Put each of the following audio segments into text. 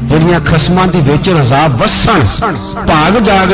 ਜਿਹੜੀਆਂ ਖਸਮਾਂ ਦੀ ਵਿੱਚ ਰਜ਼ਾਬ ਵਸਣ ਭਾਗ ਜਾਗ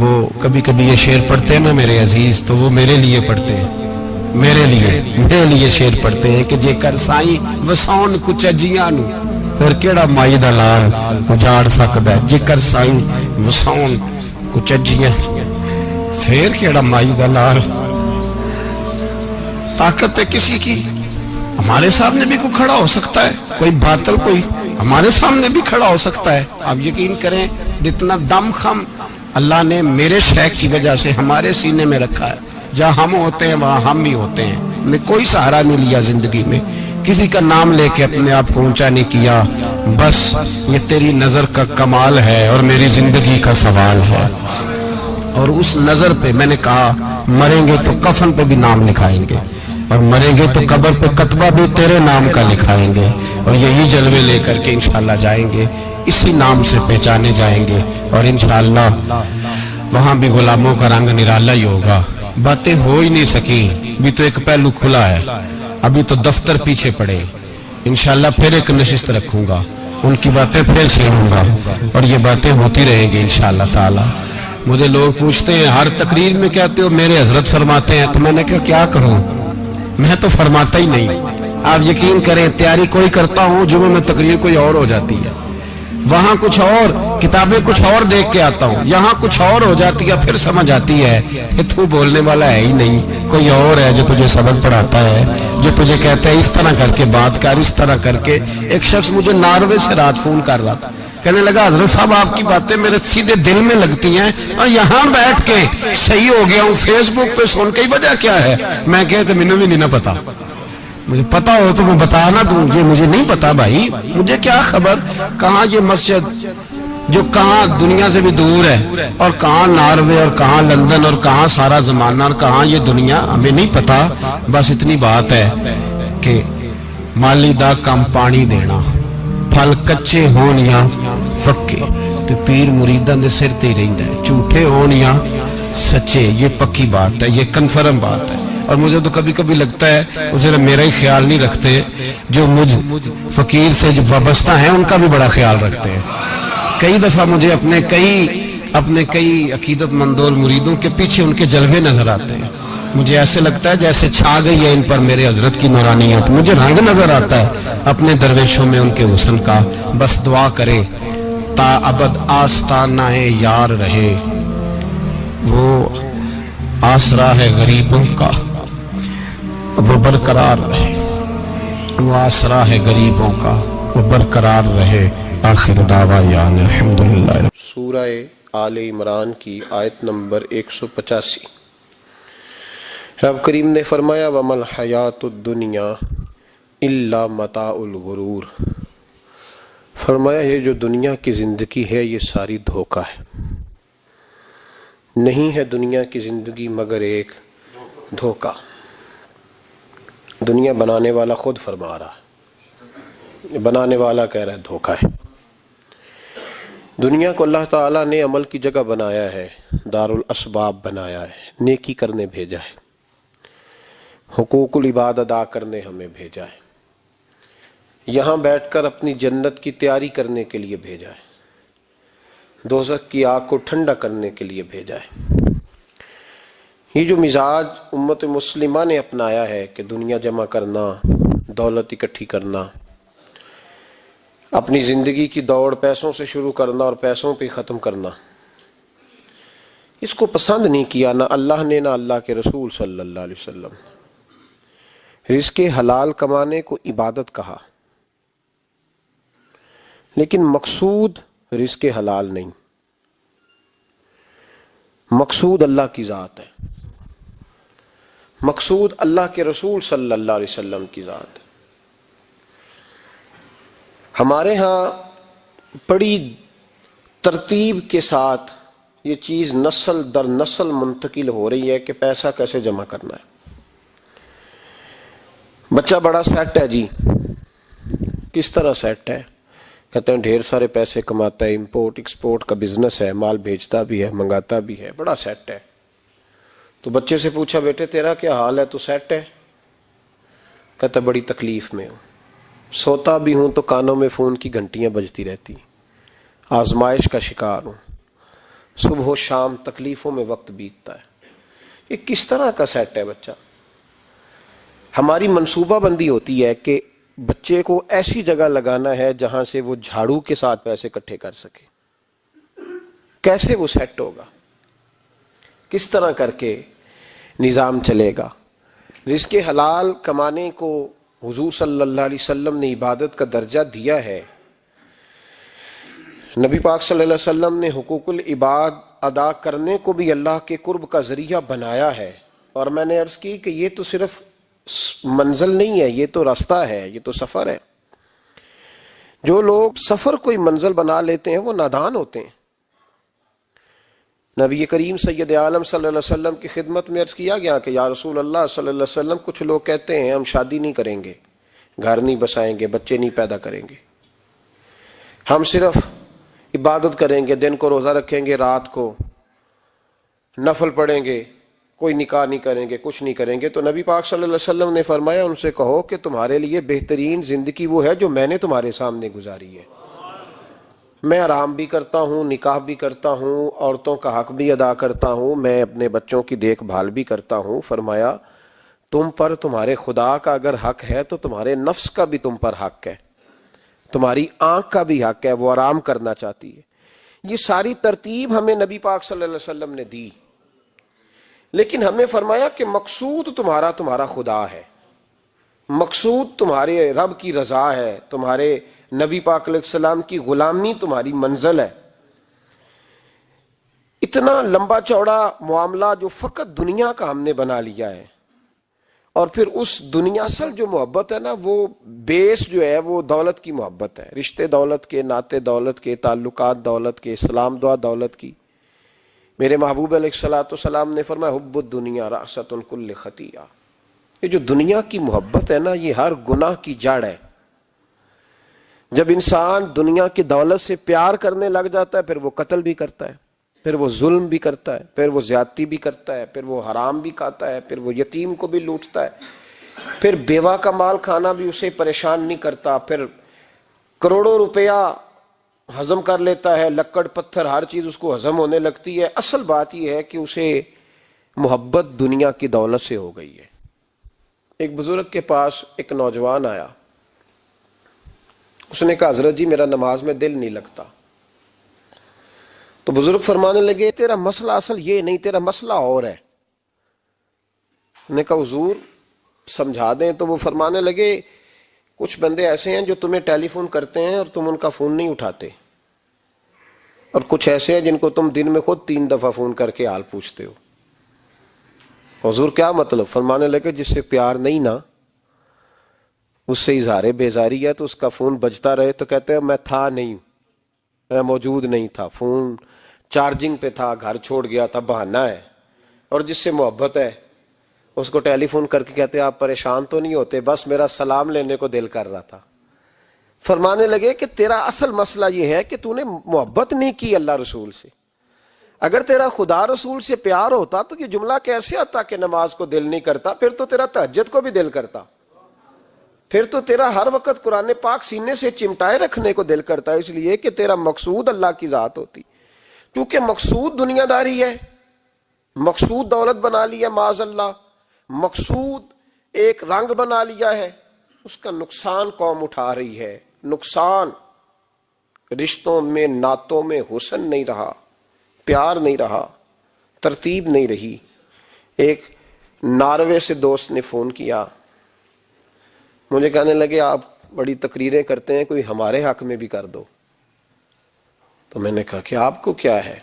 وہ کبھی کبھی یہ شعر پڑھتے ہیں نا میرے عزیز، تو وہ میرے لیے پڑھتے ہیں، میرے لیے شعر پڑھتے ہیں کہ جے کر سائیں وساؤن کچھ اجیاں نو پھر کیڑا مائی دا لال اجاڑ سکدا ہے، جے کر سائیں وساؤن کچھ اجیاں پھر کیڑا مائی دا لال۔ طاقت ہے کسی کی، ہمارے سامنے بھی کوئی کھڑا ہو سکتا ہے، کوئی باطل کوئی ہمارے سامنے بھی کھڑا ہو سکتا ہے۔ آپ یقین کریں جتنا دم خم اللہ نے میرے شیخ کی وجہ سے ہمارے سینے میں رکھا ہے، جہاں ہم ہوتے ہیں وہاں ہم ہی ہوتے ہیں۔ ہم نے کوئی سہارا نہیں لیا زندگی میں، کسی کا نام لے کے اپنے آپ کو اونچا نہیں کیا، بس یہ تیری نظر کا کمال ہے اور میری زندگی کا سوال ہے۔ اور اس نظر پہ میں نے کہا مریں گے تو کفن پہ بھی نام لکھائیں گے، اور مریں گے تو قبر پہ کتبہ بھی تیرے نام کا لکھائیں گے، اور یہی جلوے لے کر کے انشاءاللہ جائیں گے، اسی نام سے پہچانے جائیں گے، اور انشاءاللہ وہاں بھی غلاموں کا رنگ نرالا ہی ہوگا۔ باتیں ہو ہی نہیں سکی، بھی تو ایک پہلو کھلا ہے، ابھی تو دفتر پیچھے پڑے، انشاءاللہ پھر ایک نشست رکھوں گا، ان کی باتیں پھر سنوں گا، اور یہ باتیں ہوتی رہیں گی انشاءاللہ تعالی۔ مجھے لوگ پوچھتے ہیں ہر تقریر میں کہتے ہو میرے حضرت فرماتے ہیں، تو میں نے کہا کیا کروں، میں تو فرماتا ہی نہیں۔ آپ یقین کریں تیاری کوئی کرتا ہوں، جمعہ میں تقریر کوئی اور ہو جاتی ہے، وہاں کچھ اور کتابیں کچھ اور دیکھ کے آتا ہوں، یہاں کچھ اور ہو جاتی ہے، پھر سمجھ آتی ہے کہ تو بولنے والا ہے ہی نہیں، کوئی اور ہے جو تجھے سبق پڑھاتا ہے، جو تجھے کہتا ہے اس طرح کر کے بات کر، اس طرح کر کے۔ ایک شخص مجھے ناروے سے رات فون کر رہا تھا، کہنے لگا حضرت صاحب آپ کی باتیں میرے سیدھے دل میں لگتی ہیں، اور یہاں بیٹھ کے صحیح ہو گیا ہوں، فیس بک پہ سن کے وجہ کیا ہے؟ میں کہتے مجھے بھی نہیں پتا، مجھے پتا ہو تو میں بتا نہ دوں، یہ مجھے نہیں پتا بھائی، مجھے کیا خبر کہاں یہ مسجد جو کہاں دنیا سے بھی دور ہے، اور کہاں ناروے اور کہاں لندن اور کہاں سارا زمانہ اور کہاں یہ دنیا، ہمیں نہیں پتا۔ بس اتنی بات ہے کہ مالی دا کم پانی دینا، پھل کچے ہون یا پکے، تو پیر مریداں دے سر تے ہی رہندا ہے، جھوٹے ہون یا سچے، یہ پکی بات ہے، یہ کنفرم بات ہے۔ اور مجھے تو کبھی کبھی لگتا ہے وہ صرف میرا ہی خیال نہیں رکھتے، جو مجھ فقیر سے جو وابستہ ہیں ان کا بھی بڑا خیال رکھتے ہیں۔ کئی دفعہ مجھے اپنے کئی عقیدت مندول مریدوں کے پیچھے ان کے جلوے نظر آتے ہیں، مجھے ایسے لگتا ہے جیسے چھا گئی ہے ان پر میرے حضرت کی نورانیت، مجھے رنگ نظر آتا ہے اپنے درویشوں میں ان کے حسن کا۔ بس دعا کرے تا ابد آستانہ یار رہے، وہ آسرا ہے غریبوں کا، وہ برقرار رہے، وہ آسرا ہے غریبوں کا، وہ برقرار رہے۔ آخر دعوانا الحمدللہ۔ سورہ آل عمران کی آیت نمبر 185۔ رب کریم نے فرمایا وَمَا الْحَيَاةُ الدُّنْيَا إِلَّا مَتَاعُ الْغُرُورِ، فرمایا یہ جو دنیا کی زندگی ہے یہ ساری دھوکہ ہے، نہیں ہے دنیا کی زندگی مگر ایک دھوکہ۔ دنیا بنانے والا خود فرما رہا ہے، بنانے والا کہہ رہا ہے دھوکہ ہے۔ دنیا کو اللہ تعالیٰ نے عمل کی جگہ بنایا ہے، دار الاسباب بنایا ہے، نیکی کرنے بھیجا ہے، حقوق العباد ادا کرنے ہمیں بھیجا ہے، یہاں بیٹھ کر اپنی جنت کی تیاری کرنے کے لیے بھیجا ہے، دوزخ کی آگ کو ٹھنڈا کرنے کے لیے بھیجا ہے۔ یہ جو مزاج امت مسلمہ نے اپنایا ہے کہ دنیا جمع کرنا، دولت اکٹھی کرنا، اپنی زندگی کی دوڑ پیسوں سے شروع کرنا اور پیسوں پہ ختم کرنا، اس کو پسند نہیں کیا نہ اللہ نے نہ اللہ کے رسول صلی اللہ علیہ وسلم۔ رزق حلال کمانے کو عبادت کہا، لیکن مقصود رزق حلال نہیں، مقصود اللہ کی ذات ہے، مقصود اللہ کے رسول صلی اللہ علیہ وسلم کی ذات ہے۔ ہمارے ہاں بڑی ترتیب کے ساتھ یہ چیز نسل در نسل منتقل ہو رہی ہے کہ پیسہ کیسے جمع کرنا ہے۔ بچہ بڑا سیٹ ہے جی، کس طرح سیٹ ہے؟ کہتے ہیں ڈھیر سارے پیسے کماتا ہے، امپورٹ ایکسپورٹ کا بزنس ہے، مال بھیجتا بھی ہے، منگاتا بھی ہے، بڑا سیٹ ہے۔ تو بچے سے پوچھا بیٹے تیرا کیا حال ہے، تو سیٹ ہے؟ کہتا بڑی تکلیف میں ہوں، سوتا بھی ہوں تو کانوں میں فون کی گھنٹیاں بجتی رہتی، آزمائش کا شکار ہوں، صبح و شام تکلیفوں میں وقت بیتتا ہے. یہ کس طرح کا سیٹ ہے بچہ؟ ہماری منصوبہ بندی ہوتی ہے کہ بچے کو ایسی جگہ لگانا ہے جہاں سے وہ جھاڑو کے ساتھ پیسے اکٹھے کر سکے. کیسے وہ سیٹ ہوگا؟ کس طرح کر کے نظام چلے گا؟ رزق حلال کمانے کو حضور صلی اللہ علیہ وسلم نے عبادت کا درجہ دیا ہے. نبی پاک صلی اللہ علیہ وسلم نے حقوق العباد ادا کرنے کو بھی اللہ کے قرب کا ذریعہ بنایا ہے. اور میں نے عرض کی کہ یہ تو صرف منزل نہیں ہے، یہ تو راستہ ہے، یہ تو سفر ہے. جو لوگ سفر کوئی منزل بنا لیتے ہیں وہ نادان ہوتے ہیں. نبی کریم سید عالم صلی اللہ علیہ وسلم کی خدمت میں عرض کیا گیا کہ یا رسول اللہ صلی اللہ علیہ وسلم، کچھ لوگ کہتے ہیں ہم شادی نہیں کریں گے، گھر نہیں بسائیں گے، بچے نہیں پیدا کریں گے، ہم صرف عبادت کریں گے، دن کو روزہ رکھیں گے، رات کو نفل پڑھیں گے، کوئی نکاح نہیں کریں گے، کچھ نہیں کریں گے. تو نبی پاک صلی اللہ علیہ وسلم نے فرمایا ان سے کہو کہ تمہارے لیے بہترین زندگی وہ ہے جو میں نے تمہارے سامنے گزاری ہے. میں آرام بھی کرتا ہوں، نکاح بھی کرتا ہوں، عورتوں کا حق بھی ادا کرتا ہوں، میں اپنے بچوں کی دیکھ بھال بھی کرتا ہوں. فرمایا تم پر تمہارے خدا کا اگر حق ہے تو تمہارے نفس کا بھی تم پر حق ہے، تمہاری آنکھ کا بھی حق ہے، وہ آرام کرنا چاہتی ہے. یہ ساری ترتیب ہمیں نبی پاک صلی اللہ علیہ وسلم نے دی، لیکن ہمیں فرمایا کہ مقصود تمہارا خدا ہے، مقصود تمہارے رب کی رضا ہے، تمہارے نبی پاک علیہ السلام کی غلامی تمہاری منزل ہے. اتنا لمبا چوڑا معاملہ جو فقط دنیا کا ہم نے بنا لیا ہے، اور پھر اس دنیا اصل جو محبت ہے نا، وہ بیس جو ہے وہ دولت کی محبت ہے، رشتے دولت کے، ناطے دولت کے، تعلقات دولت کے، اسلام دعا دولت کی. میرے محبوب علیہ الصلوۃ والسلام نے فرمایا حب الدنیا رأسۃ کل خطیئہ. یہ جو دنیا کی محبت ہے نا، یہ ہر گناہ کی جڑ ہے. جب انسان دنیا کی دولت سے پیار کرنے لگ جاتا ہے، پھر وہ قتل بھی کرتا ہے، پھر وہ ظلم بھی کرتا ہے، پھر وہ زیادتی بھی کرتا ہے، پھر وہ حرام بھی کھاتا ہے، پھر وہ یتیم کو بھی لوٹتا ہے، پھر بیوہ کا مال کھانا بھی اسے پریشان نہیں کرتا، پھر کروڑوں روپیہ ہضم کر لیتا ہے، لکڑ پتھر ہر چیز اس کو ہضم ہونے لگتی ہے. اصل بات یہ ہے کہ اسے محبت دنیا کی دولت سے ہو گئی ہے. ایک بزرگ کے پاس ایک نوجوان آیا، اس نے کہا حضرت جی میرا نماز میں دل نہیں لگتا. تو بزرگ فرمانے لگے تیرا مسئلہ اصل یہ نہیں، تیرا مسئلہ اور ہے. نے کہا حضور سمجھا دیں. تو وہ فرمانے لگے کچھ بندے ایسے ہیں جو تمہیں ٹیلی فون کرتے ہیں اور تم ان کا فون نہیں اٹھاتے، اور کچھ ایسے ہیں جن کو تم دن میں خود 3 دفعہ فون کر کے حال پوچھتے ہو. حضور کیا مطلب؟ فرمانے لگے جس سے پیار نہیں نا، اس سے اظہار بیزاری ہے، تو اس کا فون بجتا رہے تو کہتے ہیں میں تھا نہیں، میں موجود نہیں تھا، فون چارجنگ پہ تھا، گھر چھوڑ گیا تھا، بہانہ ہے. اور جس سے محبت ہے اس کو ٹیلی فون کر کے کہتے ہیں آپ پریشان تو نہیں ہوتے، بس میرا سلام لینے کو دل کر رہا تھا. فرمانے لگے کہ تیرا اصل مسئلہ یہ ہے کہ تو نے محبت نہیں کی اللہ رسول سے. اگر تیرا خدا رسول سے پیار ہوتا تو یہ جملہ کیسے آتا کہ نماز کو دل نہیں کرتا؟ پھر تو تیرا تہجد کو بھی دل کرتا، پھر تو تیرا ہر وقت قرآن پاک سینے سے چمٹائے رکھنے کو دل کرتا ہے، اس لیے کہ تیرا مقصود اللہ کی ذات ہوتی. کیونکہ مقصود دنیا داری ہے، مقصود دولت بنا لیا معاذ اللہ، مقصود ایک رنگ بنا لیا ہے، اس کا نقصان قوم اٹھا رہی ہے. نقصان رشتوں میں، نعتوں میں حسن نہیں رہا، پیار نہیں رہا، ترتیب نہیں رہی. ایک ناروے سے دوست نے فون کیا، مجھے کہنے لگے آپ بڑی تقریریں کرتے ہیں، کوئی ہمارے حق میں بھی کر دو. تو میں نے کہا کہ آپ کو کیا ہے؟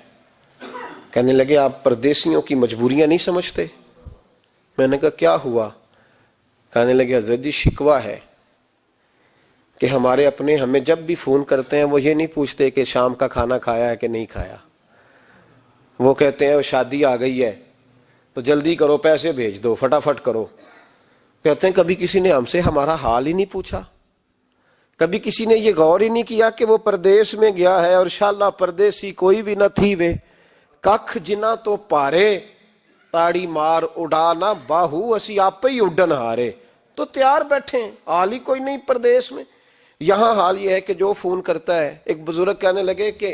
کہنے لگے آپ پردیسیوں کی مجبوریاں نہیں سمجھتے. میں نے کہا کیا ہوا؟ کہنے لگے حضرت جی شکوہ ہے کہ ہمارے اپنے ہمیں جب بھی فون کرتے ہیں وہ یہ نہیں پوچھتے کہ شام کا کھانا کھایا ہے کہ نہیں کھایا، وہ کہتے ہیں شادی آ گئی ہے تو جلدی کرو، پیسے بھیج دو، فٹافٹ کرو. کہتے ہیں کبھی کسی نے ہم سے ہمارا حال ہی نہیں پوچھا، کبھی کسی نے یہ غور ہی نہیں کیا کہ وہ پردیس میں گیا ہے، اور انشاءاللہ پردیسی کوئی بھی نہ تھی وے ککھ جنا تو پارے تاڑی مار اڑانا باہو اسی آپ ہی اڈن ہارے. تو تیار بیٹھے ہیں، حال ہی کوئی نہیں پردیس میں. یہاں حال یہ ہے کہ جو فون کرتا ہے، ایک بزرگ کہنے لگے کہ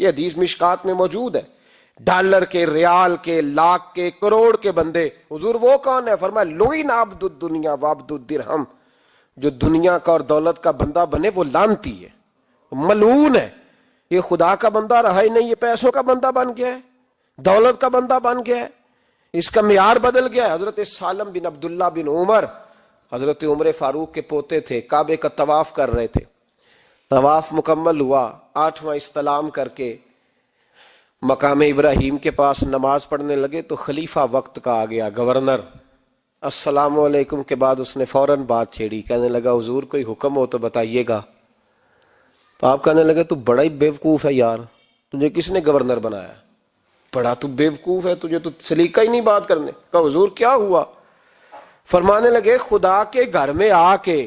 یہ حدیث مشکات میں موجود ہے. ڈالر کے، ریال کے، لاکھ کے، کروڑ کے بندے. حضور وہ کون ہے؟ فرمایا لعن عبد الدنیا وعبد الدرہم. جو دنیا کا اور دولت کا بندہ بنے وہ لعنتی ہے، ملعون ہے. یہ خدا کا بندہ رہا ہی نہیں، یہ پیسوں کا بندہ بن گیا ہے، دولت کا بندہ بن گیا ہے. اس کا معیار بدل گیا ہے. حضرت سالم بن عبداللہ بن عمر، حضرت عمر فاروق کے پوتے تھے، کعبے کا طواف کر رہے تھے. طواف مکمل ہوا، 8واں استلام کر کے مقام ابراہیم کے پاس نماز پڑھنے لگے تو خلیفہ وقت کا آ گیا، گورنر. السلام علیکم کے بعد اس نے فوراً بات چھیڑی، کہنے لگا حضور کوئی حکم ہو تو بتائیے گا. تو آپ کہنے لگے تو بڑا ہی بیوقوف ہے یار، تجھے کس نے گورنر بنایا؟ بڑا تو بیوقوف ہے، تجھے تو سلیقہ ہی نہیں بات کرنے کا. حضور کیا ہوا؟ فرمانے لگے خدا کے گھر میں آ کے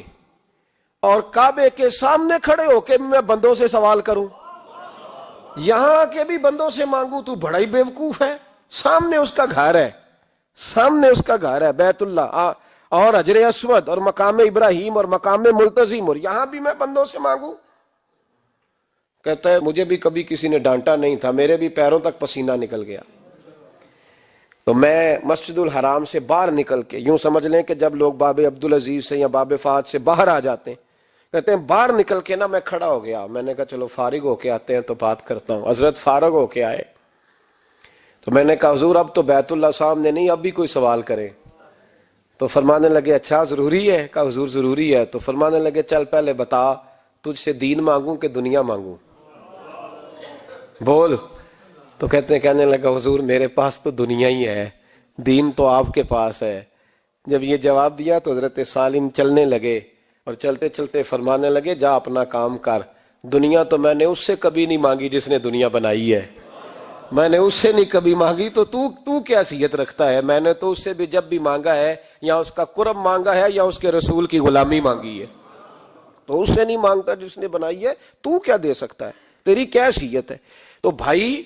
اور کعبے کے سامنے کھڑے ہو کے میں بندوں سے سوال کروں، یہاں آ کے بھی بندوں سے مانگوں، تو بڑا ہی بیوقوف ہے. سامنے اس کا گھر ہے، سامنے اس کا گھر ہے بیت اللہ اور حجر اسود اور مقام ابراہیم اور مقام ملتزم، اور یہاں بھی میں بندوں سے مانگوں. کہتا ہے مجھے بھی کبھی کسی نے ڈانٹا نہیں تھا، میرے بھی پیروں تک پسینہ نکل گیا. تو میں مسجد الحرام سے باہر نکل کے، یوں سمجھ لیں کہ جب لوگ باب عبدالعزیز سے یا باب فہد سے باہر آ جاتے ہیں، کہتے ہیں باہر نکل کے نا میں کھڑا ہو گیا. میں نے کہا چلو فارغ ہو کے آتے ہیں تو بات کرتا ہوں. حضرت فارغ ہو کے آئے تو میں نے کہا حضور اب تو بیت اللہ سامنے نہیں، اب بھی کوئی سوال کرے. تو فرمانے لگے اچھا ضروری ہے؟ کہا حضور ضروری ہے. تو فرمانے لگے چل پہلے بتا تجھ سے دین مانگوں کہ دنیا مانگوں، بول. تو کہنے لگا حضور میرے پاس تو دنیا ہی ہے، دین تو آپ کے پاس ہے. جب یہ جواب دیا تو حضرت سالم چلنے لگے اور چلتے چلتے فرمانے لگے جا اپنا کام کر، دنیا تو میں نے اس سے کبھی نہیں مانگی جس نے دنیا بنائی ہے، میں نے اس سے نہیں کبھی مانگی، تو کیا حیثیت رکھتا ہے؟ میں نے تو اس سے بھی جب بھی مانگا ہے یا اس کا قرب مانگا ہے یا اس کے رسول کی غلامی مانگی ہے، تو اس سے نہیں مانگتا جس نے بنائی ہے. تو کیا دے سکتا ہے؟ تیری کیا حیثیت ہے؟ تو بھائی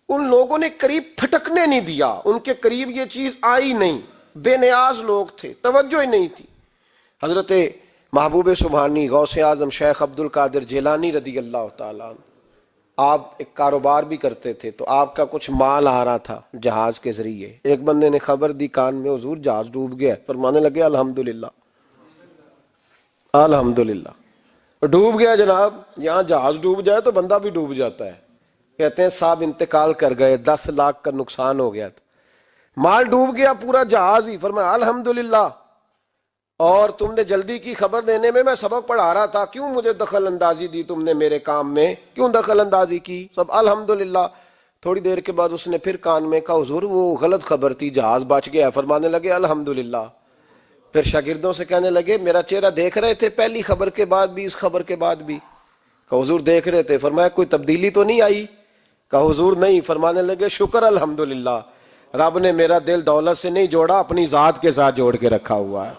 ان لوگوں نے قریب پھٹکنے نہیں دیا، ان کے قریب یہ چیز آئی نہیں. بے نیاز لوگ تھے، توجہ ہی نہیں تھی. حضرت محبوب سبحانی غوث اعظم شیخ عبد القادر جیلانی رضی اللہ تعالیٰ عنہ، آپ ایک کاروبار بھی کرتے تھے تو آپ کا کچھ مال آ رہا تھا جہاز کے ذریعے. ایک بندے نے خبر دی کان میں حضور جہاز ڈوب گیا. فرمانے لگے الحمدللہ الحمدللہ. ڈوب گیا جناب، یہاں جہاز ڈوب جائے تو بندہ بھی ڈوب جاتا ہے. کہتے ہیں صاحب انتقال کر گئے، 10 لاکھ کا نقصان ہو گیا تھا، مال ڈوب گیا پورا جہاز ہی. فرمایا الحمدللہ، اور تم نے جلدی کی خبر دینے میں سبق پڑھا رہا تھا، کیوں مجھے دخل اندازی دی تم نے میرے کام میں، کیوں دخل اندازی کی؟ سب الحمدللہ. تھوڑی دیر کے بعد اس نے پھر کان میں کہا حضور وہ غلط خبر تھی، جہاز بچ گیا. فرمانے لگے الحمدللہ. پھر شاگردوں سے کہنے لگے میرا چہرہ دیکھ رہے تھے پہلی خبر کے بعد بھی، اس خبر کے بعد بھی؟ کہا حضور دیکھ رہے تھے. فرمایا کوئی تبدیلی تو نہیں آئی؟ کہا حضور نہیں. فرمانے لگے شکر الحمدللہ، رب نے میرا دل دولت سے نہیں جوڑا، اپنی ذات کے ساتھ جوڑ کے رکھا ہوا ہے،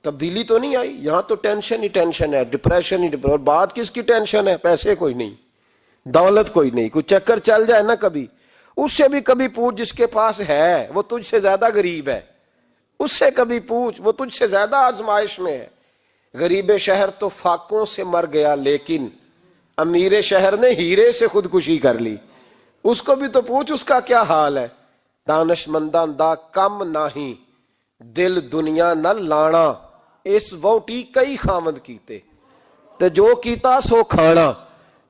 تبدیلی تو نہیں آئی. یہاں تو ٹینشن ہی ٹینشن ہے، ڈپریشن ہی ڈپریشن. اور بات کس کی ٹینشن ہے؟ پیسے کوئی نہیں، دولت کوئی نہیں. کوئی چکر چل جائے نا کبھی، اس سے بھی کبھی پوچھ جس کے پاس ہے وہ تجھ سے زیادہ غریب ہے، اس سے کبھی پوچھ وہ تجھ سے زیادہ آزمائش میں ہے. غریب شہر تو فاقوں سے مر گیا لیکن امیر شہر نے ہیرے سے خودکشی کر لی، اس کو بھی تو پوچھ اس کا کیا حال ہے. دانش مندان دا کم نہیں، دل دنیا نہ لانا، اس ووٹی کئی خامد کیتے تے جو کیتا سو کھانا.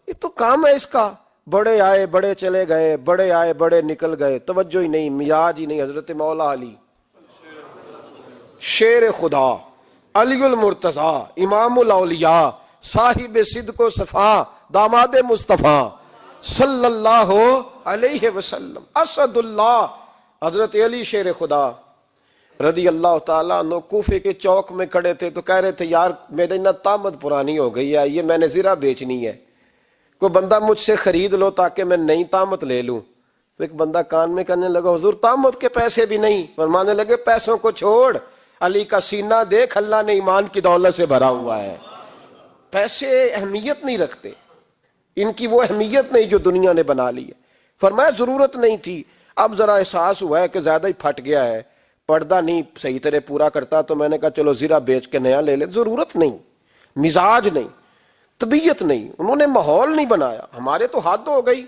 یہ تو کام ہے اس کا. بڑے آئے بڑے چلے گئے، بڑے آئے بڑے نکل گئے، توجہ ہی نہیں، مزاج ہی نہیں. حضرت مولا علی شیر خدا، علی المرتضی، امام الاولیاء، صاحب صدق و صفا، داماد مصطفیٰ صلی اللہ علیہ وسلم، اسد اللہ، حضرت علی شیر خدا رضی اللہ تعالیٰ عنہ کوفے کے چوک میں کھڑے تھے تو کہہ رہے تھے یار میری نا طامت پرانی ہو گئی ہے، یہ میں نے زرہ بیچنی ہے، کوئی بندہ مجھ سے خرید لو تاکہ میں نئی طامت لے لوں. تو ایک بندہ کان میں کہنے لگا حضور طامت کے پیسے بھی نہیں. فرمانے لگے پیسوں کو چھوڑ، علی کا سینہ دیکھ، اللہ نے ایمان کی دولت سے بھرا ہوا ہے. پیسے اہمیت نہیں رکھتے، ان کی وہ اہمیت نہیں جو دنیا نے بنا لی ہے. فرمایا ضرورت نہیں تھی، اب ذرا احساس ہوا ہے کہ زیادہ ہی پھٹ گیا ہے، پردہ نہیں صحیح طرح پورا کرتا، تو میں نے کہا چلو زرہ بیچ کے نیا لے لے. ضرورت نہیں، مزاج نہیں. طبیعت نہیں, انہوں نے ماحول نہیں بنایا. ہمارے تو حد ہو گئی,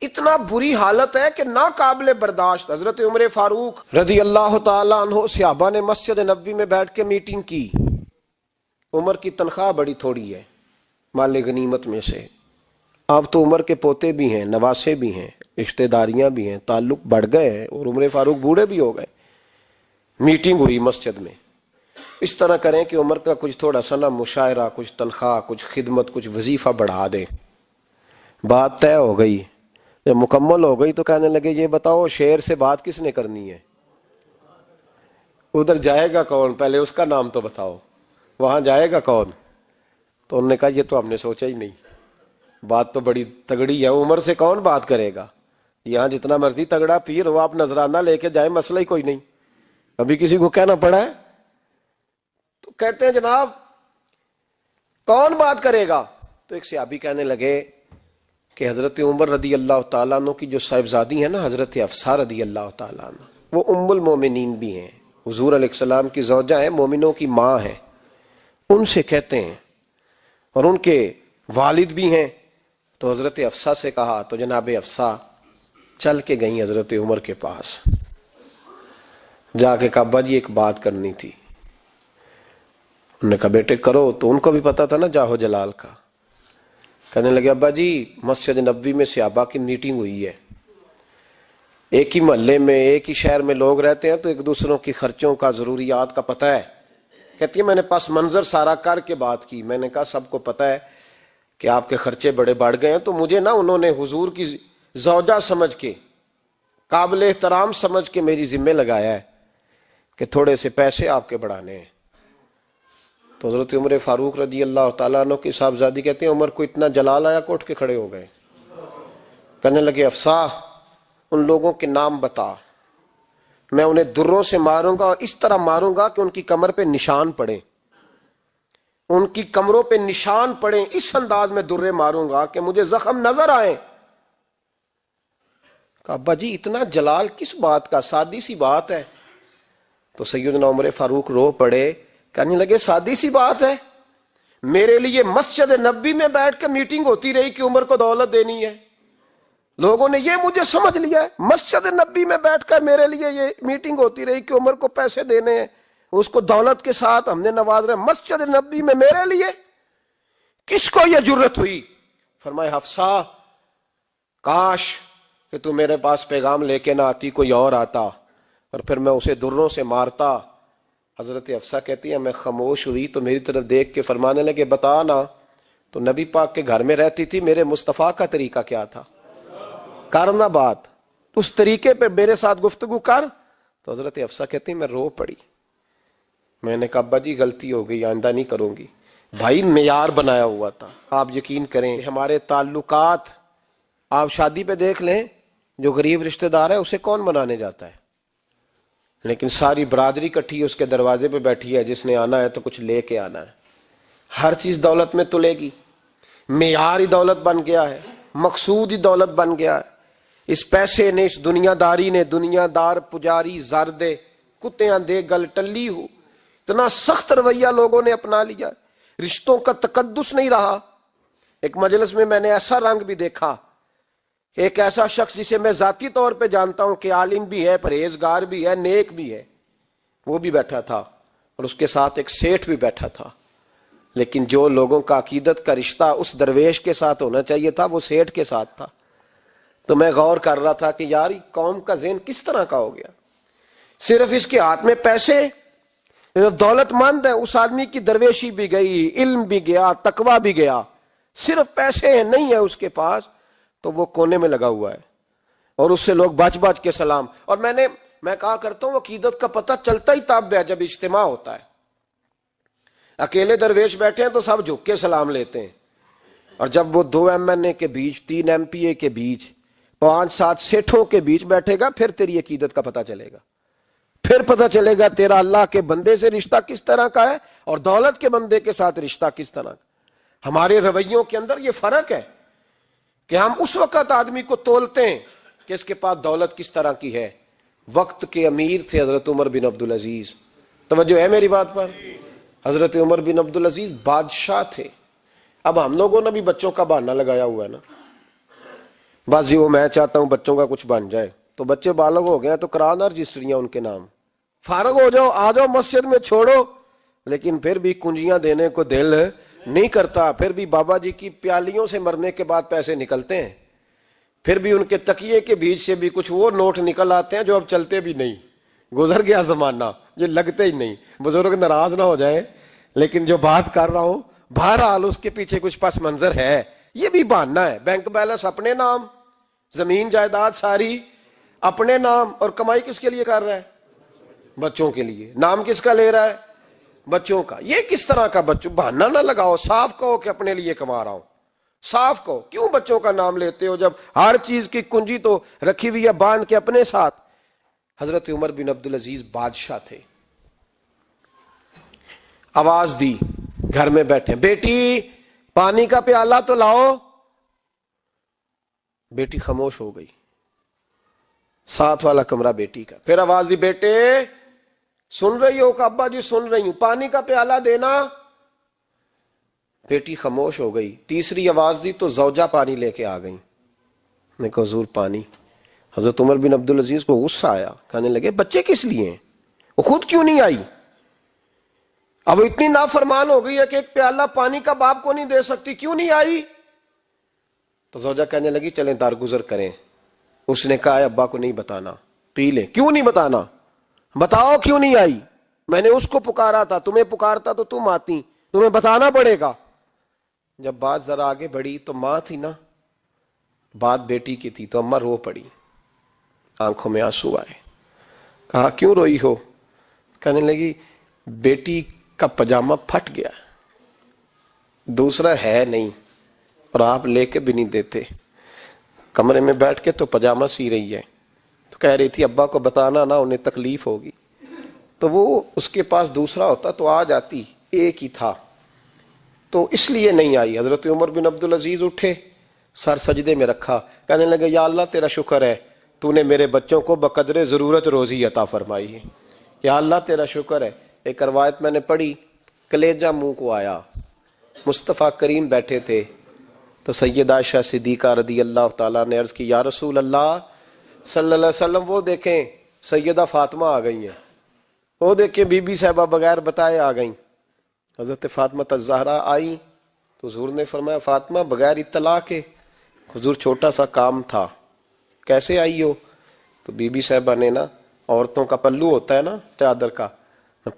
اتنا بری حالت ہے کہ ناقابل برداشت. حضرت عمر فاروق رضی اللہ تعالیٰ عنہ صحابہ نے مسجد نبوی میں بیٹھ کے میٹنگ کی. عمر کی تنخواہ بڑی تھوڑی ہے مال غنیمت میں سے, اب تو عمر کے پوتے بھی ہیں, نواسے بھی ہیں, رشتہ داریاں بھی ہیں, تعلق بڑھ گئے ہیں, اور عمر فاروق بوڑھے بھی ہو گئے. میٹنگ ہوئی مسجد میں, اس طرح کریں کہ عمر کا کچھ تھوڑا سا نا مشاعرہ, کچھ تنخواہ, کچھ خدمت, کچھ وظیفہ بڑھا دیں. بات طے ہو گئی. جب مکمل ہو گئی تو کہنے لگے یہ بتاؤ شیر سے بات کس نے کرنی ہے, ادھر جائے گا کون, پہلے اس کا نام تو بتاؤ, وہاں جائے گا کون. تو انہوں نے کہا یہ تو ہم نے سوچا ہی نہیں, بات تو بڑی تگڑی ہے, عمر سے کون بات کرے گا, یہاں جتنا مرضی تگڑا پیر ہو آپ نذرانہ لے کے جائیں مسئلہ ہی کوئی نہیں. ابھی کسی کو کہنا پڑا ہے تو کہتے ہیں جناب کون بات کرے گا. تو ایک صحابی کہنے لگے کہ حضرت عمر رضی اللہ تعالیٰ عنہ کی جو صاحبزادی ہیں نا حضرت حفصہ رضی اللہ تعالیٰ عنہ, وہ ام المومنین بھی ہیں, حضور علیہ السلام کی زوجہ ہیں, مومنوں کی ماں ہیں, ان سے کہتے ہیں, اور ان کے والد بھی ہیں. تو حضرت حفصہ سے کہا تو جناب حفصہ چل کے گئیں حضرت عمر کے پاس, جا کے کہا ابا جی ایک بات کرنی تھی. انہوں نے کہا بیٹے کرو. تو ان کو بھی پتا تھا نا جاہو جلال کا. کہنے لگے ابا جی مسجد نبوی میں صحابہ کی میٹنگ ہوئی ہے, ایک ہی محلے میں ایک ہی شہر میں لوگ رہتے ہیں تو ایک دوسروں کی خرچوں کا ضروریات کا پتہ ہے. کہتی ہے میں نے پس منظر سارا کر کے بات کی, میں نے کہا سب کو پتہ ہے کہ آپ کے خرچے بڑے بڑھ گئے ہیں, تو مجھے نا انہوں نے حضور کی زوجہ سمجھ کے, قابل احترام سمجھ کے میری ذمہ لگایا ہے کہ تھوڑے سے پیسے آپ کے بڑھانے ہیں. تو حضرت عمر فاروق رضی اللہ تعالیٰ عنہ کی صاحبزادی کہتے ہیں عمر کو اتنا جلال آیا کہ اٹھ کے کھڑے ہو گئے. کہنے لگے حفصہ ان لوگوں کے نام بتا, میں انہیں دروں سے ماروں گا, اور اس طرح ماروں گا کہ ان کی کمر پہ نشان پڑے, ان کی کمروں پہ نشان پڑے, اس انداز میں درے ماروں گا کہ مجھے زخم نظر آئے. کہا ابا جی اتنا جلال کس بات کا, سادی سی بات ہے. تو سیدنا عمر فاروق رو پڑے, کہنے لگے سادی سی بات ہے, میرے لیے مسجد نبوی میں بیٹھ کے میٹنگ ہوتی رہی کہ عمر کو دولت دینی ہے, لوگوں نے یہ مجھے سمجھ لیا ہے, مسجد نبوی میں بیٹھ کر میرے لیے یہ میٹنگ ہوتی رہی کہ عمر کو پیسے دینے ہیں, اس کو دولت کے ساتھ ہم نے نواز رہے, مسجد نبوی میں میرے لیے کس کو یہ جرت ہوئی. فرمائے حفصہ کاش کہ تو میرے پاس پیغام لے کے نہ آتی, کوئی اور آتا اور پھر میں اسے دروں سے مارتا. حضرت حفصہ کہتی ہے میں خاموش ہوئی تو میری طرف دیکھ کے فرمانے لگے بتا نا, تو نبی پاک کے گھر میں رہتی تھی, میرے مصطفیٰ کا طریقہ کیا تھا, کرنا بات اس طریقے پہ میرے ساتھ گفتگو کر. تو حضرت حفصہ کہتی میں رو پڑی. میں نے کہا ابا جی غلطی ہو گئی, آئندہ نہیں کروں گی. بھائی معیار بنایا ہوا تھا, آپ یقین کریں ہمارے تعلقات آپ شادی پہ دیکھ لیں, جو غریب رشتہ دار ہے اسے کون بنانے جاتا ہے, لیکن ساری برادری کٹھی اس کے دروازے پہ بیٹھی ہے, جس نے آنا ہے تو کچھ لے کے آنا ہے. ہر چیز دولت میں تلے گی, معیار ہی دولت بن گیا ہے, مقصود ہی دولت بن گیا ہے. اس پیسے نے, اس دنیا داری نے, دنیا دار پجاری زردے کتیاں دے گل ٹلی ہو, اتنا سخت رویہ لوگوں نے اپنا لیا, رشتوں کا تقدس نہیں رہا. ایک مجلس میں نے ایسا رنگ بھی دیکھا, ایک ایسا شخص جسے میں ذاتی طور پہ جانتا ہوں کہ عالم بھی ہے, پرہیزگار بھی ہے, نیک بھی ہے, وہ بھی بیٹھا تھا, اور اس کے ساتھ ایک سیٹھ بھی بیٹھا تھا. لیکن جو لوگوں کا عقیدت کا رشتہ اس درویش کے ساتھ ہونا چاہیے تھا وہ سیٹھ کے ساتھ تھا. تو میں غور کر رہا تھا کہ یار قوم کا ذہن کس طرح کا ہو گیا, صرف اس کے ہاتھ میں پیسے, دولت مند ہے, اس آدمی کی درویشی بھی گئی, علم بھی گیا, تقوی بھی گیا, صرف پیسے ہیں نہیں ہے اس کے پاس, تو وہ کونے میں لگا ہوا ہے, اور اس سے لوگ بچ بچ کے سلام. اور میں کہا کرتا ہوں عقیدت کا پتہ چلتا ہی تب ہے جب اجتماع ہوتا ہے. اکیلے درویش بیٹھے ہیں تو سب جھک کے سلام لیتے ہیں, اور جب وہ 2 MNA کے بیچ, 3 MPA کے بیچ, 5-7 سیٹھوں کے بیچ بیٹھے گا, پھر تیری عقیدت کا پتہ چلے گا, پھر پتہ چلے گا تیرا اللہ کے بندے سے رشتہ کس طرح کا ہے اور دولت کے بندے کے ساتھ رشتہ کس طرح کا. ہمارے رویوں کے اندر یہ فرق ہے کہ ہم اس وقت آدمی کو تولتے ہیں کہ اس کے پاس دولت کس طرح کی ہے. وقت کے امیر تھے حضرت عمر بن عبدالعزیز, توجہ ہے میری بات پر. حضرت عمر بن عبدالعزیز بادشاہ تھے, اب ہم لوگوں نے بھی بچوں کا بہانہ لگایا ہوا ہے نا، بس جی وہ میں چاہتا ہوں بچوں کا کچھ بن جائے، تو بچے بالغ ہو گئے تو کرانا رجسٹریاں ان کے نام، فارغ ہو جاؤ آ جاؤ مسجد میں چھوڑو، لیکن پھر بھی کنجیاں دینے کو دل نہیں کرتا، پھر بھی بابا جی کی پیالیوں سے مرنے کے بعد پیسے نکلتے ہیں، پھر بھی ان کے تکیے کے بیچ سے بھی کچھ وہ نوٹ نکل آتے ہیں جو اب چلتے بھی نہیں، گزر گیا زمانہ، یہ لگتے ہی نہیں، بزرگ ناراض نہ ہو جائیں، لیکن جو بات کر رہا ہوں بہرحال اس کے پیچھے کچھ پس منظر ہے، یہ بھی بہانہ ہے، بینک بیلنس اپنے نام، زمین جائیداد ساری اپنے نام، اور کمائی کس کے لیے کر رہا ہے؟ بچوں کے لیے۔ نام کس کا لے رہا ہے؟ بچوں کا۔ یہ کس طرح کا بچوں؟ بہانہ نہ لگاؤ، صاف کہو کہ اپنے لیے کما رہا ہوں، صاف کہو، کیوں بچوں کا نام لیتے ہو جب ہر چیز کی کنجی تو رکھی ہوئی ہے باندھ کے اپنے ساتھ۔ حضرت عمر بن عبدالعزیز بادشاہ تھے، آواز دی، گھر میں بیٹھے، بیٹی پانی کا پیالہ تو لاؤ، بیٹی خاموش ہو گئی، ساتھ والا کمرہ بیٹی کا، پھر آواز دی، بیٹے سن رہی ہو کہ ابا جی سن رہی ہوں، پانی کا پیالہ دینا، بیٹی خاموش ہو گئی، تیسری آواز دی تو زوجہ پانی لے کے آ گئی، نے کہا حضور پانی۔ حضرت عمر بن عبدالعزیز کو غصہ آیا، کہنے لگے بچے کس لیے ہیں، وہ خود کیوں نہیں آئی؟ اب اتنی نافرمان ہو گئی ہے کہ ایک پیالہ پانی کا باپ کو نہیں دے سکتی، کیوں نہیں آئی؟ تو زوجہ کہنے لگی چلیں درگزر کریں۔ اس نے کہا ابا کو نہیں بتانا، پی لیں۔ کیوں نہیں بتانا؟ بتاؤ کیوں نہیں آئی؟ میں نے اس کو پکارا تھا، تمہیں پکارتا تو تم آتی، تمہیں بتانا پڑے گا۔ جب بات ذرا آگے بڑھی تو ماں تھی نا، بات بیٹی کی تھی، تو اماں رو پڑی، آنکھوں میں آنسو آئے۔ کہا کیوں روئی ہو؟ کہنے لگی بیٹی کا پجامہ پھٹ گیا، دوسرا ہے نہیں، اور آپ لے کے بھی نہیں دیتے، کمرے میں بیٹھ کے تو پجامہ سی رہی ہے، تو کہہ رہی تھی ابا کو بتانا نا، انہیں تکلیف ہوگی، تو وہ اس کے پاس دوسرا ہوتا تو آ جاتی، ایک ہی تھا، تو اس لیے نہیں آئی۔ حضرت عمر بن عبدالعزیز اٹھے، سر سجدے میں رکھا، کہنے لگے یا اللہ تیرا شکر ہے، تو نے میرے بچوں کو بقدر ضرورت روزی عطا فرمائی ہے، یا اللہ تیرا شکر ہے۔ ایک روایت میں نے پڑھی، کلیجہ منہ کو آیا، مصطفیٰ کریم بیٹھے تھے، تو سیدہ عائشہ صدیقہ رضی اللہ تعالیٰ نے عرض کی یا رسول اللہ صلی اللہ علیہ وسلم وہ دیکھیں سیدہ فاطمہ آ گئی ہیں، وہ دیکھیں بی بی صاحبہ بغیر بتائے آ گئیں۔ حضرت فاطمہ الزہرا آئی تو حضور نے فرمایا فاطمہ بغیر اطلاع کے؟ حضور چھوٹا سا کام تھا۔ کیسے آئی ہو؟ تو بی بی صاحبہ نے نا، عورتوں کا پلو ہوتا ہے نا چادر کا،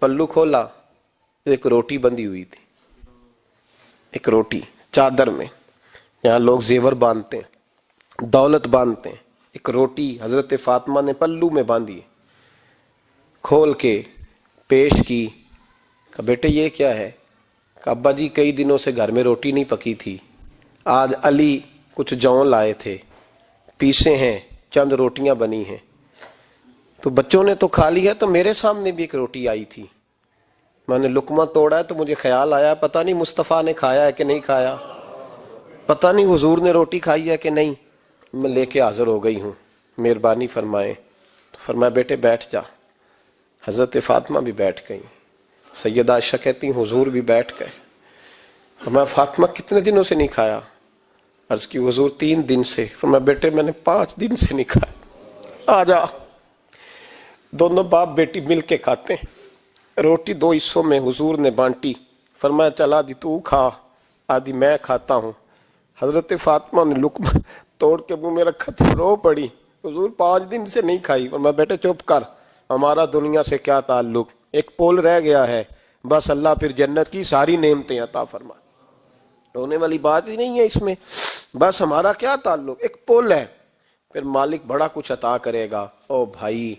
پلو کھولا تو ایک روٹی بندھی ہوئی تھی، ایک روٹی چادر میں، یہاں لوگ زیور باندھتے ہیں، دولت باندھتے ہیں، ایک روٹی حضرت فاطمہ نے پلو میں باندھی، کھول کے پیش کی، کہ بیٹے یہ کیا ہے؟ کہ ابا جی کئی دنوں سے گھر میں روٹی نہیں پکی تھی، آج علی کچھ جون لائے تھے، پیسے ہیں، چند روٹیاں بنی ہیں، تو بچوں نے تو کھا لی ہے، تو میرے سامنے بھی ایک روٹی آئی تھی، میں نے لقمہ توڑا ہے تو مجھے خیال آیا پتہ نہیں مصطفیٰ نے کھایا ہے کہ نہیں کھایا، پتہ نہیں حضور نے روٹی کھائی ہے کہ نہیں، میں لے کے حاضر ہو گئی ہوں، مہربانی فرمائیں۔ تو فرمایا بیٹے بیٹھ جا۔ حضرت فاطمہ بھی بیٹھ گئیں، سیدہ عائشہ کہتی ہیں حضور بھی بیٹھ گئے۔ فرمایا فاطمہ کتنے دنوں سے نہیں کھایا؟ عرض کی حضور 3 دن سے۔ فرمایا بیٹے میں نے 5 دن سے نہیں کھایا، آ جا۔ دونوں باپ بیٹی مل کے کھاتے ہیں، روٹی 2 حصوں میں حضور نے بانٹی، فرمایا چلا آدھی تو کھا آدھی میں کھاتا ہوں۔ حضرت فاطمہ نے لقمہ توڑ کے منہ میں رکھا تو رو پڑی، حضور 5 دن سے نہیں کھائی۔ فرمایا بیٹے چپ کر، ہمارا دنیا سے کیا تعلق، ایک پول رہ گیا ہے، بس اللہ پھر جنت کی ساری نعمتیں عطا فرمائے، رونے والی بات ہی نہیں ہے اس میں، بس ہمارا کیا تعلق، ایک پول ہے، پھر مالک بڑا کچھ عطا کرے گا۔ او بھائی،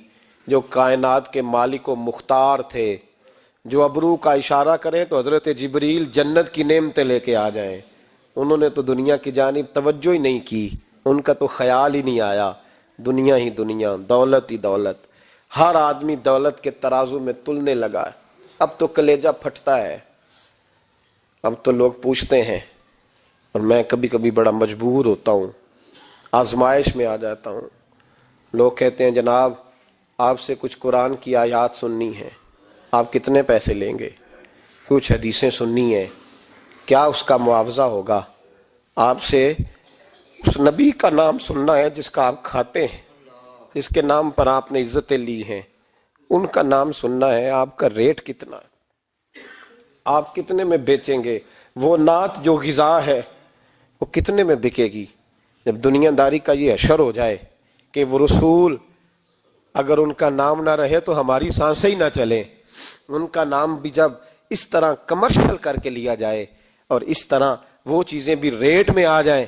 جو کائنات کے مالک و مختار تھے، جو ابرو کا اشارہ کریں تو حضرت جبریل جنت کی نعمتیں لے کے آ جائیں، انہوں نے تو دنیا کی جانب توجہ ہی نہیں کی، ان کا تو خیال ہی نہیں آیا، دنیا ہی دنیا، دولت ہی دولت، ہر آدمی دولت کے ترازو میں تلنے لگا ہے۔ اب تو کلیجہ پھٹتا ہے، اب تو لوگ پوچھتے ہیں، اور میں کبھی کبھی بڑا مجبور ہوتا ہوں، آزمائش میں آ جاتا ہوں، لوگ کہتے ہیں جناب آپ سے کچھ قرآن کی آیات سننی ہے، آپ کتنے پیسے لیں گے؟ کچھ حدیثیں سننی ہیں، کیا اس کا معاوضہ ہوگا؟ آپ سے اس نبی کا نام سننا ہے جس کا آپ کھاتے ہیں، جس کے نام پر آپ نے عزتیں لی ہیں، ان کا نام سننا ہے۔ آپ کا ریٹ کتنا ہے؟ آپ کتنے میں بیچیں گے؟ وہ نعت جو غذا ہے وہ کتنے میں بکے گی؟ جب دنیا داری کا یہ حشر ہو جائے کہ وہ رسول اگر ان کا نام نہ رہے تو ہماری سانسیں ہی نہ چلیں، ان کا نام بھی جب اس طرح کمرشل کر کے لیا جائے اور اس طرح وہ چیزیں بھی ریٹ میں آ جائیں،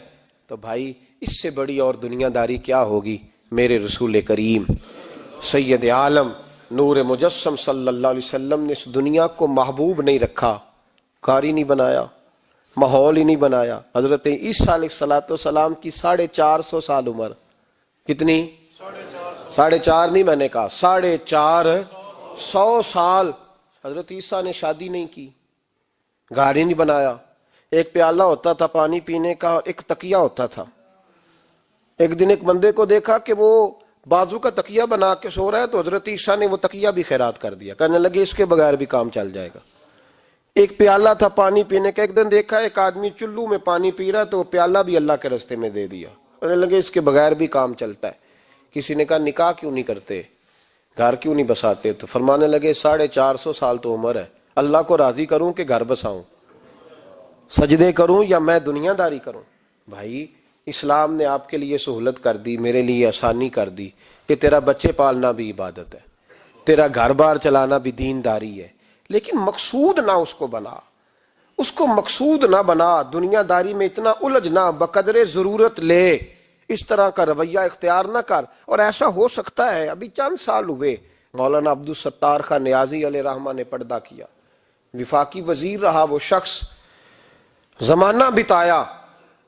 تو بھائی اس سے بڑی اور دنیا داری کیا ہوگی؟ میرے رسول کریم سید عالم نور مجسم صلی اللہ علیہ وسلم نے اس دنیا کو محبوب نہیں رکھا، قاری نہیں بنایا، ماحول ہی نہیں بنایا۔ حضرت عیسیٰ علیہ الصلوۃ والسلام کی 450 سال عمر، کتنی؟ 4.5 نہیں، میں نے کہا 450 سال حضرت عیسیٰ نے شادی نہیں کی، گاڑی نہیں بنایا، ایک پیالہ ہوتا تھا پانی پینے کا اور ایک تکیہ ہوتا تھا۔ ایک دن ایک بندے کو دیکھا کہ وہ بازو کا تکیہ بنا کے سو رہا ہے، تو حضرت عیسیٰ نے وہ تکیہ بھی خیرات کر دیا، کہنے لگے اس کے بغیر بھی کام چل جائے گا۔ ایک پیالہ تھا پانی پینے کا، ایک دن دیکھا ایک آدمی چلو میں پانی پی رہا ہے تو وہ پیالہ بھی اللہ کے راستے میں دے دیا، کہنے لگے اس کے بغیر بھی کام چلتا ہے۔ کسی نے کہا نکاح کیوں نہیں کرتے، گھر کیوں نہیں بساتے؟ تو فرمانے لگے 450 سال تو عمر ہے، اللہ کو راضی کروں کہ گھر بساؤں، سجدے کروں یا میں دنیا داری کروں؟ بھائی اسلام نے آپ کے لیے سہولت کر دی، میرے لیے آسانی کر دی کہ تیرا بچے پالنا بھی عبادت ہے، تیرا گھر بار چلانا بھی دینداری ہے، لیکن مقصود نہ اس کو بنا، اس کو مقصود نہ بنا، دنیا داری میں اتنا الجھ نہ، بقدر ضرورت لے، اس طرح کا رویہ اختیار نہ کر۔ اور ایسا ہو سکتا ہے، ابھی چند سال ہوئے مولانا عبدالستار خان نیازی علیہ رحمہ نے پردہ کیا، وفاقی وزیر رہا وہ شخص، زمانہ بتایا،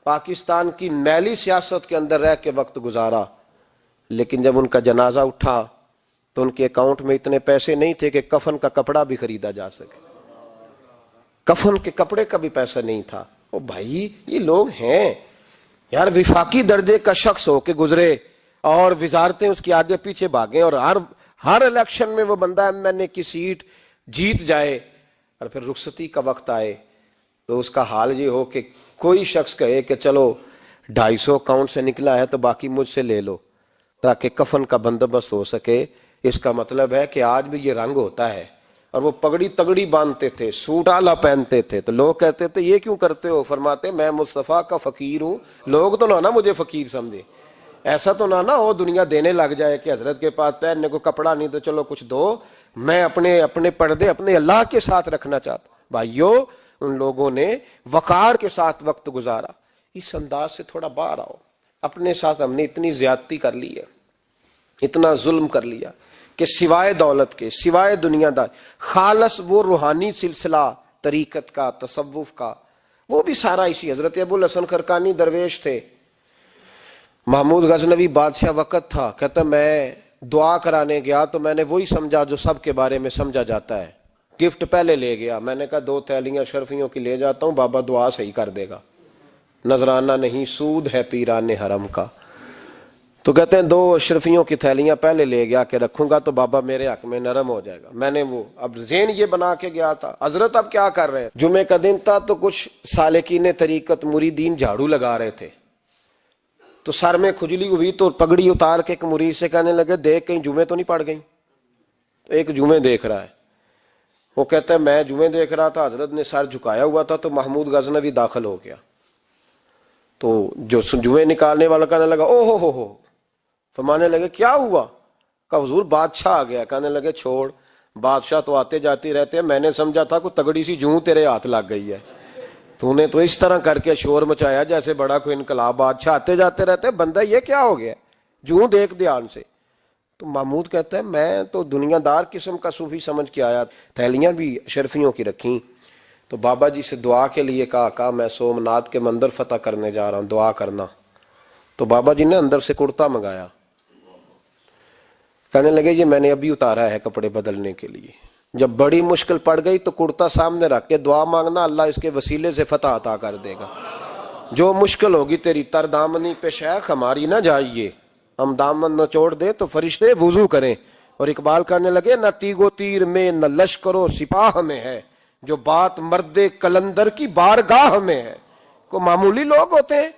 پاکستان کی میلی سیاست کے اندر رہ کے وقت گزارا، لیکن جب ان کا جنازہ اٹھا تو ان کے اکاؤنٹ میں اتنے پیسے نہیں تھے کہ کفن کا کپڑا بھی خریدا جا سکے، کفن کے کپڑے کا بھی پیسہ نہیں تھا۔ او بھائی یہ لوگ ہیں یار، وفاقی درجے کا شخص ہو کے گزرے اور وزارتیں اس کی آگے پیچھے بھاگیں، اور ہر الیکشن میں وہ بندہ ایم کی سیٹ جیت جائے، اور پھر رخصتی کا وقت آئے تو اس کا حال یہ ہو کہ کوئی شخص کہے کہ چلو 250 اکاؤنٹ سے نکلا ہے تو باقی مجھ سے لے لو تاکہ کفن کا بندوبست ہو سکے۔ اس کا مطلب ہے کہ آج بھی یہ رنگ ہوتا ہے۔ اور وہ پگڑی تگڑی باندھتے تھے، سوٹ اعلیٰ پہنتے تھے، تو لوگ کہتے تھے یہ کیوں کرتے ہو؟ فرماتے میں مصطفیٰ کا فقیر ہوں، لوگ تو نہ مجھے فقیر سمجھے، ایسا تو نہ ہو دنیا دینے لگ جائے کہ حضرت کے پاس پہننے کو کپڑا نہیں تو چلو کچھ دو، میں اپنے پردے اپنے اللہ کے ساتھ رکھنا چاہتا ہوں۔ بھائیو ان لوگوں نے وقار کے ساتھ وقت گزارا۔ اس انداز سے تھوڑا باہر آؤ۔ اپنے ساتھ ہم نے اتنی زیادتی کر لی ہے، اتنا ظلم کر لیا کہ سوائے دولت کے، سوائے دنیا دار، خالص وہ روحانی سلسلہ طریقت کا، تصوف کا، وہ بھی سارا اسی۔ حضرت ابو الحسن خرقانی درویش تھے، محمود غزنوی بادشاہ وقت تھا، کہتا میں دعا کرانے گیا تو میں نے وہی سمجھا جو سب کے بارے میں سمجھا جاتا ہے، گفٹ پہلے لے گیا، میں نے کہا 2 تھیلیاں اشرفیوں کی لے جاتا ہوں، بابا دعا صحیح کر دے گا، نذرانہ نہیں سود ہے پیران حرم کا۔ تو کہتے ہیں 2 اشرفیوں کی تھیلیاں پہلے لے گیا کہ رکھوں گا تو بابا میرے حق میں نرم ہو جائے گا۔ میں نے وہ اب ذہن یہ بنا کے گیا تھا، حضرت اب کیا کر رہے ہیں؟ جمعے کا دن تھا تو کچھ سالکین طریقت مریدین جھاڑو لگا رہے تھے، تو سر میں کھجلی ہوئی تو پگڑی اتار کے ایک مرید سے کہنے لگے دیکھ کہیں جمعے تو نہیں پڑ گئی؟ تو ایک جمعے دیکھ رہا ہے، وہ کہتا ہے میں جمعے دیکھ رہا تھا، حضرت نے سر جھکایا ہوا تھا تو محمود غزنوی داخل ہو گیا، تو جو جمعے نکالنے والا کہنے لگا او ہو، فرمانے لگے کیا ہوا؟ کہا حضور بادشاہ آ گیا۔ کہنے لگے چھوڑ، بادشاہ تو آتے جاتے رہتے ہیں، میں نے سمجھا تھا کوئی تگڑی سی جوں تیرے ہاتھ لگ گئی ہے، تو نے تو اس طرح کر کے شور مچایا جیسے بڑا کوئی انقلاب، بادشاہ آتے جاتے رہتے، بندہ یہ کیا ہو گیا؟ جوں دیکھ دھیان سے۔ تو محمود کہتا ہے میں تو دنیا دار قسم کا صوفی سمجھ کے آیا، تھیلیاں بھی اشرفیوں کی رکھیں، تو بابا جی سے دعا کے لیے کہا میں سومناتھ کے مندر فتح کرنے جا رہا ہوں، دعا کرنا۔ تو بابا جی نے اندر سے کرتا منگایا، کہنے لگے یہ میں نے ابھی اتارا ہے کپڑے بدلنے کے لیے، جب بڑی مشکل پڑ گئی تو کرتا سامنے رکھ کے دعا مانگنا، اللہ اس کے وسیلے سے فتح عطا کر دے گا۔ جو مشکل ہوگی تیری تر دامنی پہ شیخ ہماری نہ جائیے، ہم دامن نہ چھوڑ دے تو فرشتے وضو کریں۔ اور اقبال کہنے لگے نہ تیگ و تیر میں نہ لشکر و سپاہ میں ہے، جو بات مرد کلندر کی بارگاہ میں ہے، کو معمولی لوگ ہوتے ہیں۔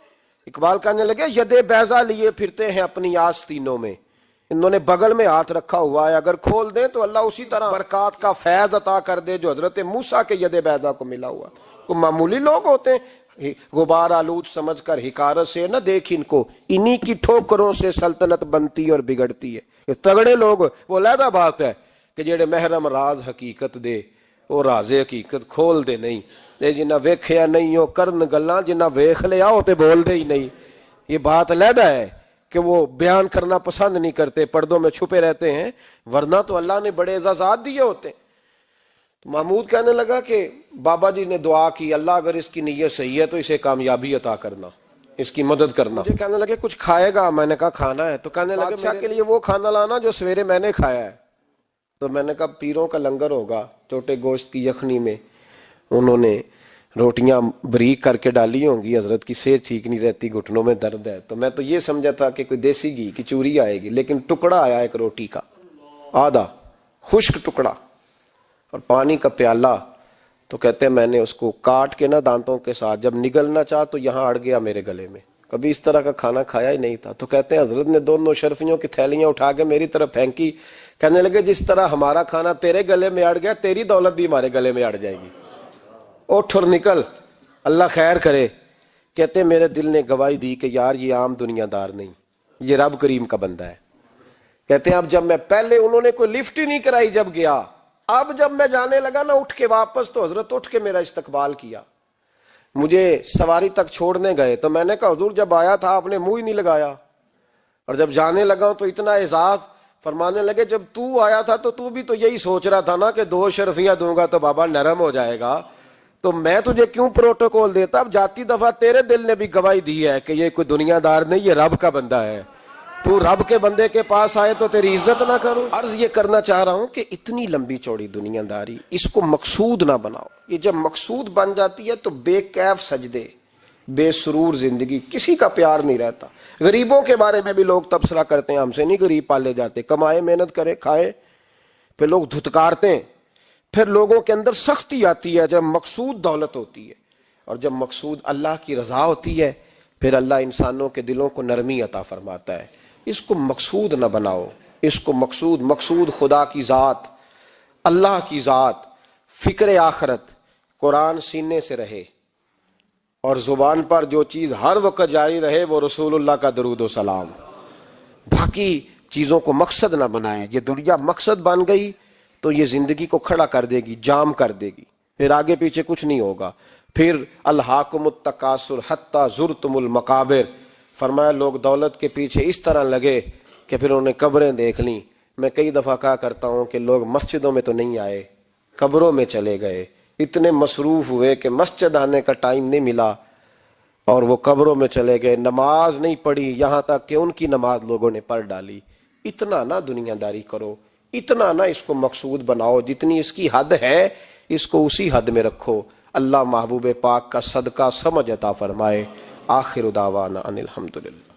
اقبال کہنے لگے ید بیضا لیے پھرتے ہیں اپنی آستینوں میں، انہوں نے بغل میں ہاتھ رکھا ہوا ہے، اگر کھول دیں تو اللہ اسی طرح برکات کا فیض عطا کر دے جو حضرت موسیٰ کے ید بیضا کو ملا ہوا۔ کو معمولی لوگ ہوتے ہیں، غبار آلود سمجھ کر حکارت سے نہ دیکھ ان کو، انہی کی ٹھوکروں سے سلطنت بنتی اور بگڑتی ہے۔ یہ تگڑے لوگ وہ علیحدہ بات ہے کہ جڑے محرم راز حقیقت دے وہ راز حقیقت کھول دے نہیں، جنہ ویکھیا نہیں ہو کرن گلاں، جنہ ویکھ لیا ہو تے بول دے ہی نہیں۔ یہ بات علیحدہ ہے کہ وہ بیان کرنا پسند نہیں کرتے، پردوں میں چھپے رہتے ہیں، ورنہ تو اللہ نے بڑے اعزازات دیے ہوتے ہیں۔ محمود کہنے لگا کہ بابا جی نے دعا کی اللہ اگر اس کی نیت صحیح ہے تو اسے کامیابی عطا کرنا، اس کی مدد کرنا۔ مجھے کہنے لگے کچھ کھائے گا؟ میں نے کہا کھانا ہے۔ تو کہنے لگے بادشاہ کے لیے وہ کھانا لانا جو سویرے میں نے کھایا ہے۔ تو میں نے کہا پیروں کا لنگر ہوگا، چھوٹے گوشت کی یخنی میں انہوں نے روٹیاں بریک کر کے ڈالی ہوں گی، حضرت کی صحت ٹھیک نہیں رہتی، گھٹنوں میں درد ہے۔ تو میں تو یہ سمجھا تھا کہ کوئی دیسی گھی کی چوری آئے گی، لیکن ٹکڑا آیا ایک روٹی کا، آدھا خشک ٹکڑا اور پانی کا پیالہ۔ تو کہتے ہیں میں نے اس کو کاٹ کے نا دانتوں کے ساتھ جب نگلنا چاہ تو یہاں اڑ گیا میرے گلے میں، کبھی اس طرح کا کھانا کھایا ہی نہیں تھا۔ تو کہتے ہیں حضرت نے دونوں شرفیوں کی تھیلیاں اٹھا کے میری طرف پھینکی، کہنے لگے جس طرح ہمارا کھانا تیرے گلے میں اڑ گیا تیری دولت بھی ہمارے گلے میں اڑ جائے گی، اٹھ اور نکل، اللہ خیر کرے۔ کہتے ہیں میرے دل نے گواہی دی کہ یار یہ عام دنیا دار نہیں، یہ رب کریم کا بندہ ہے۔ کہتے ہیں اب جب میں پہلے انہوں نے کوئی لفٹ ہی نہیں کرائی جب گیا، اب جب میں جانے لگا نا اٹھ کے واپس تو حضرت اٹھ کے میرا استقبال کیا، مجھے سواری تک چھوڑنے گئے۔ تو میں نے کہا حضور جب آیا تھا آپ نے منہ ہی نہیں لگایا، اور جب جانے لگا تو اتنا اعزاز۔ فرمانے لگے جب تو آیا تھا تو تو بھی تو یہی سوچ رہا تھا نا کہ 2 شرفیاں دوں گا تو بابا نرم ہو جائے گا، تو میں تجھے کیوں پروٹوکول دیتا؟ اب جاتی دفعہ تیرے دل نے بھی گواہی دی ہے کہ یہ کوئی دنیا دار نہیں، یہ رب کا بندہ ہے، تو رب کے بندے کے پاس آئے تو تیری عزت نہ کروں۔ عرض یہ کرنا چاہ رہا ہوں کہ اتنی لمبی چوڑی دنیا داری اس کو مقصود نہ بناؤ، یہ جب مقصود بن جاتی ہے تو بے کیف سجدے، بے سرور زندگی، کسی کا پیار نہیں رہتا۔ غریبوں کے بارے میں بھی لوگ تبصرہ کرتے ہیں ہم سے نہیں غریب پالے جاتے، کمائے محنت کرے کھائے، پھر لوگ دھتکارتے ہیں۔ پھر لوگوں کے اندر سختی آتی ہے جب مقصود دولت ہوتی ہے، اور جب مقصود اللہ کی رضا ہوتی ہے پھر اللہ انسانوں کے دلوں کو نرمی عطا فرماتا ہے۔ اس کو مقصود نہ بناؤ، اس کو مقصود خدا کی ذات، اللہ کی ذات، فکر آخرت، قرآن سینے سے رہے، اور زبان پر جو چیز ہر وقت جاری رہے وہ رسول اللہ کا درود و سلام۔ باقی چیزوں کو مقصد نہ بنائیں، یہ دنیا مقصد بن گئی تو یہ زندگی کو کھڑا کر دے گی، جام کر دے گی، پھر آگے پیچھے کچھ نہیں ہوگا۔ پھر الہاکم التکاثر حتی زرتم المقابر، فرمایا لوگ دولت کے پیچھے اس طرح لگے کہ پھر انہوں نے قبریں دیکھ لیں۔ میں کئی دفعہ کہا کرتا ہوں کہ لوگ مسجدوں میں تو نہیں آئے، قبروں میں چلے گئے، اتنے مصروف ہوئے کہ مسجد آنے کا ٹائم نہیں ملا اور وہ قبروں میں چلے گئے، نماز نہیں پڑھی، یہاں تک کہ ان کی نماز لوگوں نے پڑھ ڈالی۔ اتنا نہ دنیا داری کرو، اتنا نہ اس کو مقصود بناؤ، جتنی اس کی حد ہے اس کو اسی حد میں رکھو۔ اللہ محبوب پاک کا صدقہ سمجھ عطا فرمائے۔ آخر دعوانا ان الحمدللہ۔